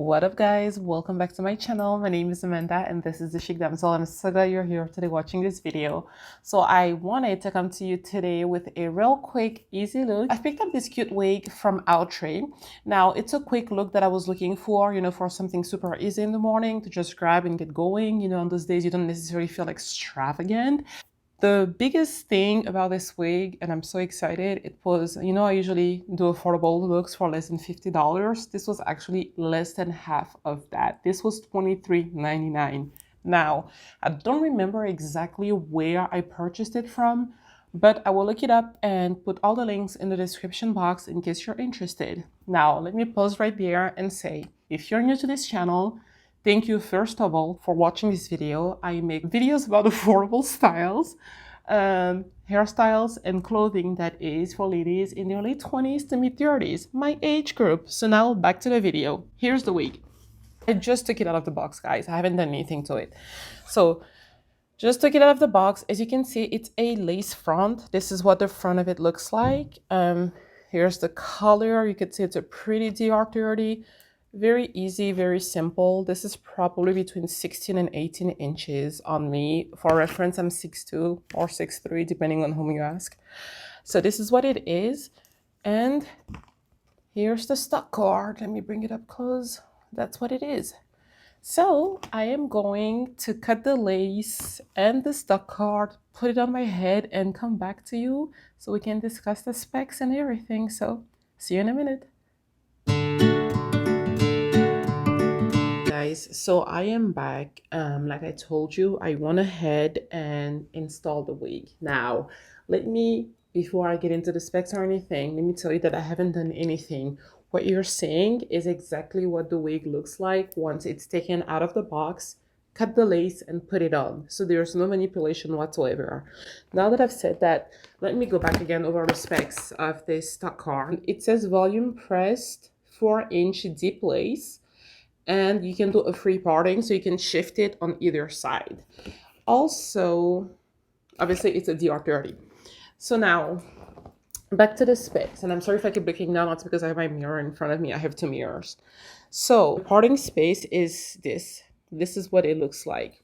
What up guys, welcome back to my channel. My name is Amanda and this is the Chic Damsel. I'm so glad you're here today watching this video. So I wanted to come to you today with a real quick easy look. I picked up this cute wig from Outre. Now it's a quick look that I was looking for, for something super easy in the morning to just grab and get going. On those days you don't necessarily feel extravagant. The biggest thing about this wig, and I'm so excited, it was, I usually do affordable looks for less than $50. This was actually less than half of that. This was $23.99. Now, I don't remember exactly where I purchased it from, but I will look it up and put all the links in the description box in case you're interested. Now, let me pause right there and say, if you're new to this channel, thank you first of all for watching this video. I make videos about affordable styles, hairstyles and clothing that is for ladies in their late 20s to mid 30s, my age group. So now back to the video. Here's the wig. I just took it out of the box, guys. I haven't done anything to it. So just took it out of the box. As you can see, it's a lace front. This is what the front of it looks like. Here's the color. You can see it's a pretty DR30. Very easy, very simple. This is probably between 16 and 18 inches on me. For reference, I'm 6'2" or 6'3", depending on whom you ask. So this is what it is. And here's the stock card. Let me bring it up close. That's what it is. So I am going to cut the lace and the stock card, put it on my head, and come back to you so we can discuss the specs and everything. So see you in a minute. Guys, so I am back. Like I told you, I went ahead and installed the wig. Now before I get into the specs or anything, let me tell you that I haven't done anything. What you're seeing is exactly what the wig looks like once it's taken out of the box, cut the lace and put it on. So there's no manipulation whatsoever. Now that I've said that, let me go back again over the specs of this stock card. It says volume pressed 4-inch deep lace. And you can do a free parting, so you can shift it on either side. Also, obviously, it's a DR30. So now, back to the specs. And I'm sorry if I keep looking down. That's because I have my mirror in front of me. I have two mirrors. So, parting space is this. This is what it looks like.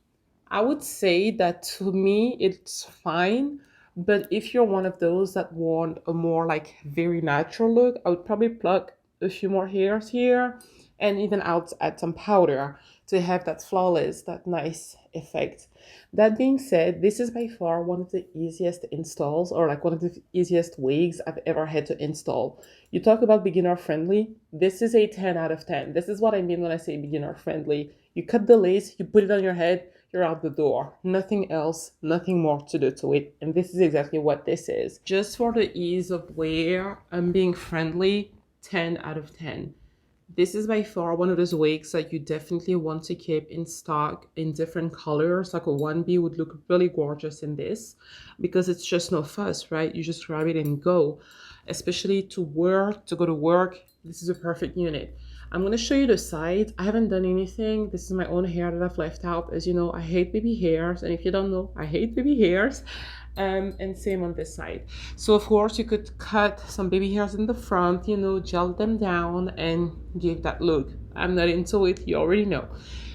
I would say that to me, it's fine. But if you're one of those that want a more very natural look, I would probably pluck a few more hairs here and even add some powder to have that flawless, that nice effect. That being said, this is by far one of the easiest installs, or one of the easiest wigs I've ever had to install. You talk about beginner friendly, this is a 10 out of 10. This is what I mean when I say beginner friendly. You cut the lace, you put it on your head, you're out the door. Nothing else, nothing more to do to it. And this is exactly what this is. Just for the ease of wear, I'm being friendly, 10 out of 10. This is by far one of those wigs that you definitely want to keep in stock in different colors. Like a 1B would look really gorgeous in this because it's just no fuss, right? You just grab it and go. Especially to go to work, this is a perfect unit. I'm going to show you the sides. I haven't done anything. This is my own hair that I've left out. As you know, I hate baby hairs. And if you don't know, I hate baby hairs. And same on this side. So of course you could cut some baby hairs in the front, gel them down and give that look. I'm not into it, you already know.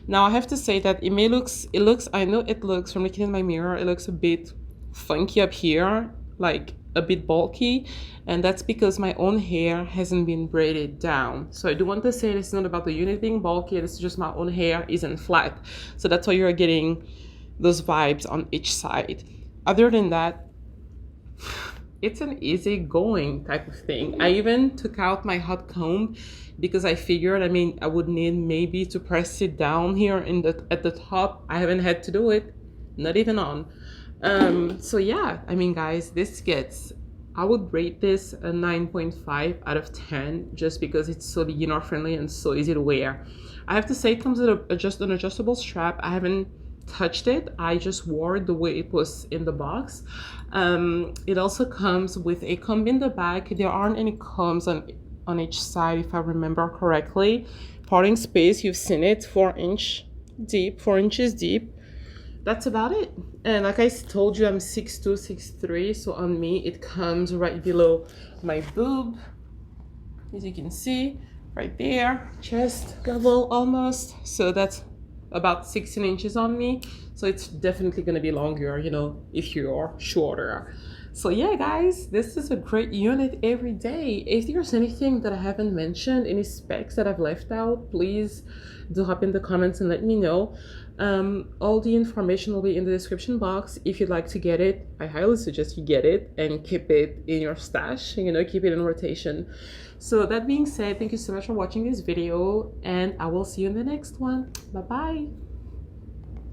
Now I have to say that I know it looks, from looking in my mirror, it looks a bit funky up here, like a bit bulky, and that's because my own hair hasn't been braided down. So I do want to say this is not about the unit being bulky, this is just my own hair isn't flat. So that's why you're getting those vibes on each side. Other than that, it's an easy going type of thing. I even took out my hot comb because I figured, I would need maybe to press it down here at the top. I haven't had to do it, not even on. So yeah, guys, I would rate this a 9.5 out of 10 just because it's so beginner friendly and so easy to wear. I have to say it comes with an adjustable strap. I haven't touched it, I just wore it the way it was in the box. It also comes with a comb in the back. There aren't any combs on each side if I remember correctly. Parting space, you've seen it, 4 inches deep. That's about it. And like I told you, I'm 6'2", 6'3", so on me it comes right below my boob, as you can see. right there, chest level almost. So that's about 16 inches on me. So it's definitely gonna be longer, you know, if you're shorter. So yeah, guys, this is a great unit every day. If there's anything that I haven't mentioned, any specs that I've left out, please do hop in the comments and let me know. All the information will be in the description box. If you'd like to get it, I highly suggest you get it and keep it in your stash, you know, keep it in rotation. So that being said, thank you so much for watching this video, and I will see you in the next one. Bye bye.